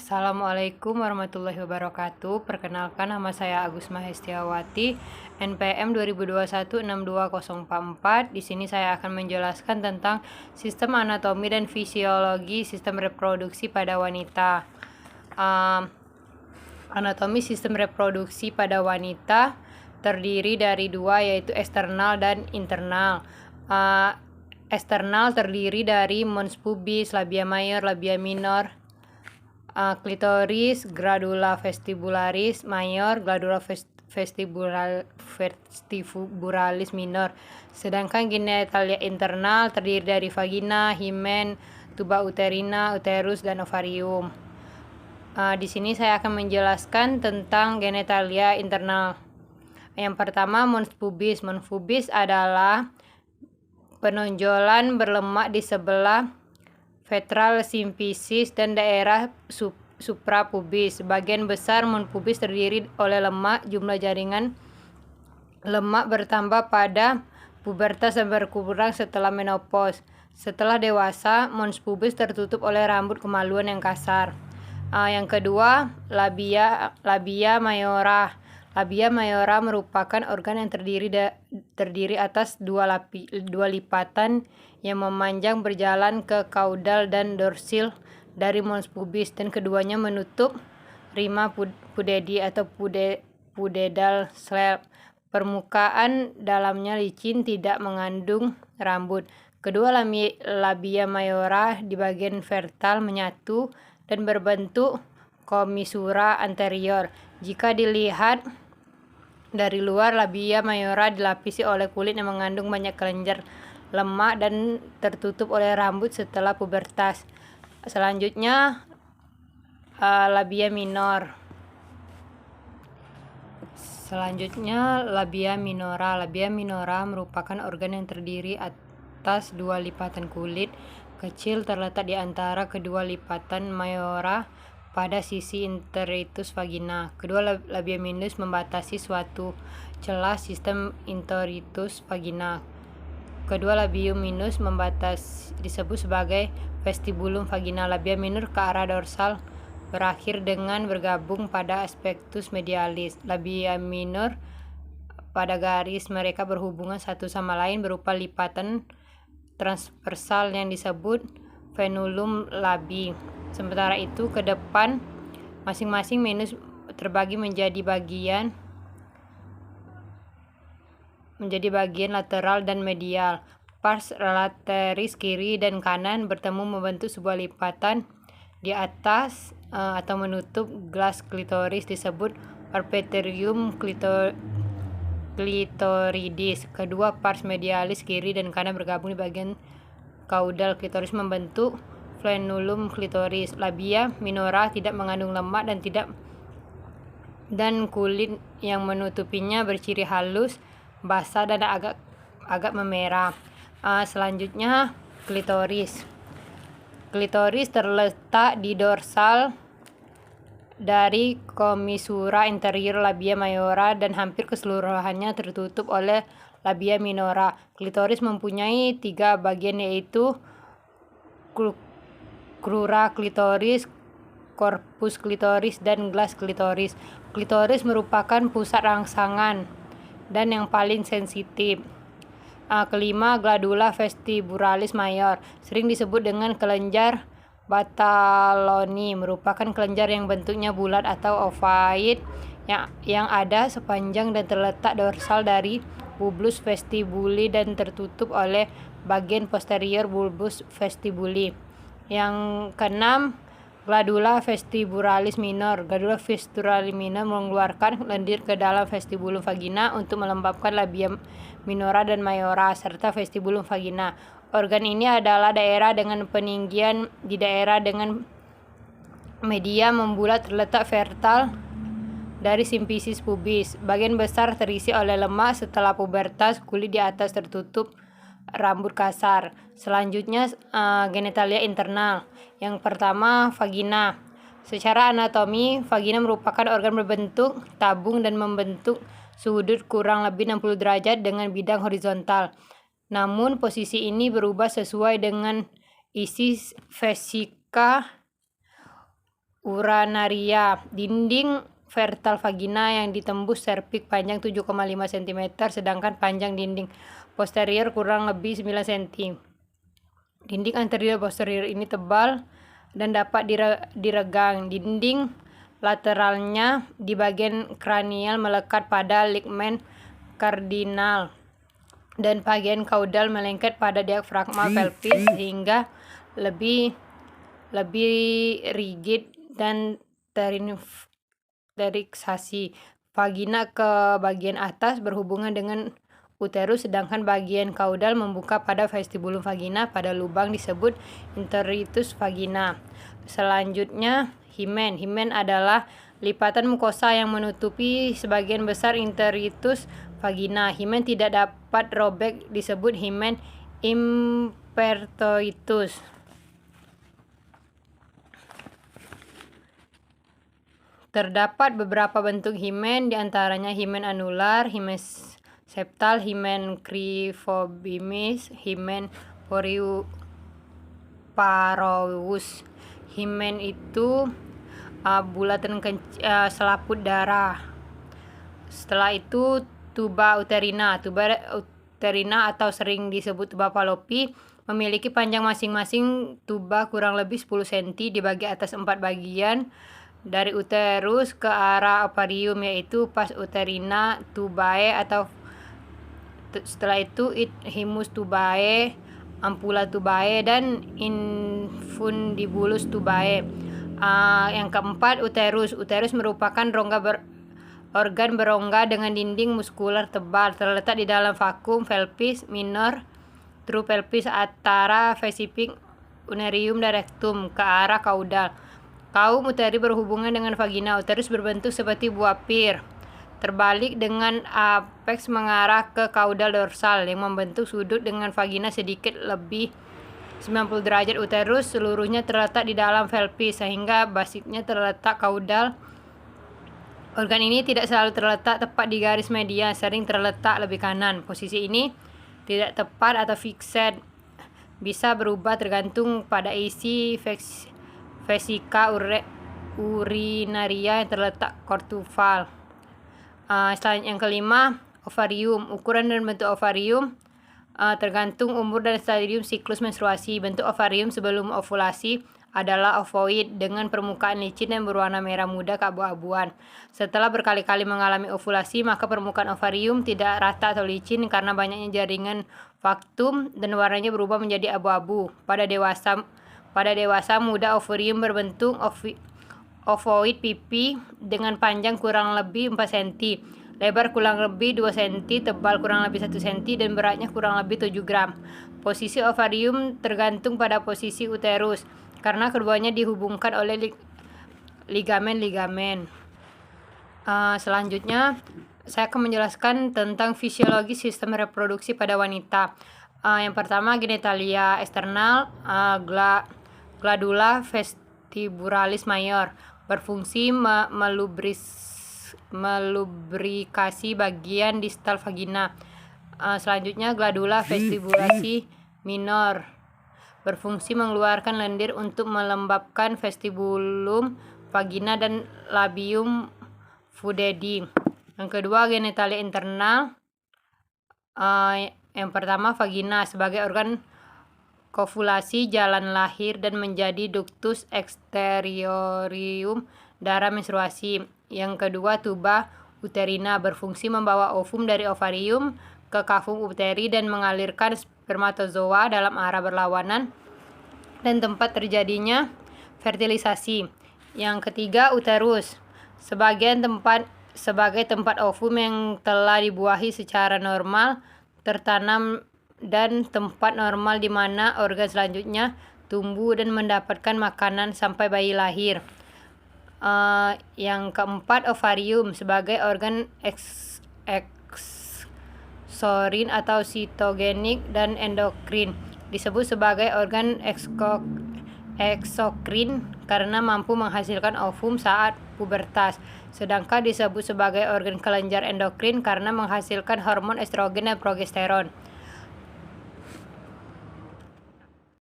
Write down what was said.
Assalamualaikum warahmatullahi wabarakatuh. Perkenalkan, nama saya Agus Mahestiawati, NPM 2021-62044. Di sini saya akan menjelaskan tentang sistem anatomi dan fisiologi sistem reproduksi pada wanita. Anatomi sistem reproduksi pada wanita terdiri dari dua, yaitu eksternal dan internal. Eksternal terdiri dari mons pubis, labia mayor, labia minor, klitoris, gradula vestibularis mayor, gradula vestibularis minor. Sedangkan genitalia internal terdiri dari vagina, himen, tuba uterina, uterus, dan ovarium. Di sini saya akan menjelaskan tentang genitalia internal. Yang pertama, mons pubis. Mons pubis adalah penonjolan berlemak di sebelah ventral simfisis dan daerah suprapubis. Bagian besar mons pubis terdiri oleh lemak. Jumlah jaringan lemak bertambah pada pubertas dan berkurang setelah menopause. Setelah dewasa, mons pubis tertutup oleh rambut kemaluan yang kasar. Yang kedua, labia mayora. Labia mayora merupakan organ yang terdiri atas dua lipatan yang memanjang berjalan ke kaudal dan dorsil dari mons pubis, dan keduanya menutup rima pudedi atau pudendal slab. Permukaan dalamnya licin, tidak mengandung rambut. Kedua labia mayora di bagian ventral menyatu dan berbentuk komisura anterior. Jika dilihat dari luar, labia mayora dilapisi oleh kulit yang mengandung banyak kelenjar lemak dan tertutup oleh rambut setelah pubertas. Selanjutnya, labia minor. Labia minora. Labia minora merupakan organ yang terdiri atas dua lipatan kulit kecil terletak di antara kedua lipatan mayora pada sisi interitus vagina. Kedua labia minus membatasi suatu celah sistem interitus vagina. Kedua labium minus disebut sebagai vestibulum vagina. Labia minor ke arah dorsal berakhir dengan bergabung pada aspectus medialis. Labia minor pada garis mereka berhubungan satu sama lain berupa lipatan transversal yang disebut frenulum labii. Sementara itu, ke depan masing-masing minus terbagi menjadi bagian lateral dan medial. Pars lateris kiri dan kanan bertemu membentuk sebuah lipatan di atas atau menutup glas klitoris disebut parpeterium klitoridis. Kedua pars medialis kiri dan kanan bergabung di bagian kaudal klitoris membentuk frenulum klitoris. Labia minora tidak mengandung lemak dan kulit yang menutupinya berciri halus, basah, dan agak memerah. Selanjutnya, klitoris. Klitoris terletak di dorsal dari komisura interior labia mayora dan hampir keseluruhannya tertutup oleh labia minora. Klitoris mempunyai tiga bagian, yaitu crura klitoris, corpus klitoris, dan glas klitoris. Klitoris merupakan pusat rangsangan dan yang paling sensitif. Kelima, gladula vestibularis mayor, sering disebut dengan kelenjar Bartoloni, merupakan kelenjar yang bentuknya bulat atau ovoid yang ada sepanjang dan terletak dorsal dari bulbus vestibuli dan tertutup oleh bagian posterior bulbus vestibuli. Yang keenam, gladula vestibularis minor. Gladula vestibularis minor mengeluarkan lendir ke dalam vestibulum vagina untuk melembabkan labia minora dan mayora serta vestibulum vagina. Organ ini adalah daerah dengan peninggian di daerah dengan media membulat terletak ventral dari simfisis pubis. Bagian besar terisi oleh lemak. Setelah pubertas, kulit di atas tertutup rambut kasar. Selanjutnya, genitalia internal. Yang pertama, vagina. Secara anatomi, vagina merupakan organ berbentuk tabung dan membentuk sudut kurang lebih 60 derajat dengan bidang horizontal. Namun, posisi ini berubah sesuai dengan isi vesika uranaria, dinding vertikal vagina yang ditembus serviks panjang 7,5 cm, sedangkan panjang dinding posterior kurang lebih 9 cm. Dinding anterior posterior ini tebal dan dapat diregang. Dinding lateralnya di bagian kranial melekat pada ligmen kardinal dan bagian kaudal melengket pada diafragma pelvis sehingga lebih rigid dan terinsasi. Vagina ke bagian atas berhubungan dengan uterus, sedangkan bagian kaudal membuka pada vestibulum vagina. Pada lubang disebut introitus vagina. Selanjutnya, himen. Himen adalah lipatan mukosa yang menutupi sebagian besar introitus vagina. Himen tidak dapat robek disebut himen impertoitus. Terdapat beberapa bentuk himen, diantaranya himen anular, himen septal, himen crifobimis, himen paroeus. Himen itu bulatan selaput darah. Setelah itu tuba uterina. Tuba uterina atau sering disebut tuba Fallopi memiliki panjang masing-masing tuba kurang lebih 10 cm, dibagi atas 4 bagian dari uterus ke arah ovarium, yaitu vas uterina tubae atau setelah itu hymus tubae, ampula tubae, dan infundibulus tubae. Yang keempat, uterus. Uterus merupakan organ berongga dengan dinding muskular tebal, terletak di dalam vakum pelvis minor true pelvis antara vesiciping unerium dan rectum ke arah kaudal. Kaum uteri berhubungan dengan vagina. Uterus berbentuk seperti buah pir, terbalik dengan apeks mengarah ke kaudal dorsal yang membentuk sudut dengan vagina sedikit lebih 90 derajat. Uterus seluruhnya terletak di dalam pelvis sehingga basisnya terletak kaudal. Organ ini tidak selalu terletak tepat di garis media, sering terletak lebih kanan. Posisi ini tidak tepat atau fixed, bisa berubah tergantung pada isi vesika urinaria yang terletak kortuval. Selanjutnya yang kelima, ovarium. Ukuran dan bentuk ovarium tergantung umur dan stadium siklus menstruasi. Bentuk ovarium sebelum ovulasi adalah ovoid dengan permukaan licin dan berwarna merah muda keabu-abuan. Setelah berkali-kali mengalami ovulasi, maka permukaan ovarium tidak rata atau licin karena banyaknya jaringan vaktum dan warnanya berubah menjadi abu-abu. Pada dewasa muda, ovarium berbentuk ovoid pipi dengan panjang kurang lebih 4 cm, lebar kurang lebih 2 cm, tebal kurang lebih 1 cm, dan beratnya kurang lebih 7 gram. Posisi ovarium tergantung pada posisi uterus karena keduanya dihubungkan oleh ligamen. Selanjutnya, saya akan menjelaskan tentang fisiologi sistem reproduksi pada wanita. Yang pertama, genitalia eksternal, gladula vestibularis mayor, berfungsi melubrikasi bagian distal vagina. Selanjutnya, gladula vestibulasi minor, berfungsi mengeluarkan lendir untuk melembabkan vestibulum vagina dan labium fudedi. Yang kedua, genitalia internal. Yang pertama, vagina sebagai organ kovulasi, jalan lahir, dan menjadi ductus exteriorium darah menstruasi. Yang kedua, tuba uterina, berfungsi membawa ovum dari ovarium ke kavum uteri dan mengalirkan spermatozoa dalam arah berlawanan dan tempat terjadinya fertilisasi. Yang ketiga, uterus sebagai tempat ovum yang telah dibuahi secara normal tertanam dan tempat normal di mana organ selanjutnya tumbuh dan mendapatkan makanan sampai bayi lahir. Yang keempat, ovarium sebagai organ eksorin atau sitogenik dan endokrin, disebut sebagai organ eksokrin karena mampu menghasilkan ovum saat pubertas, sedangkan disebut sebagai organ kelenjar endokrin karena menghasilkan hormon estrogen dan progesteron.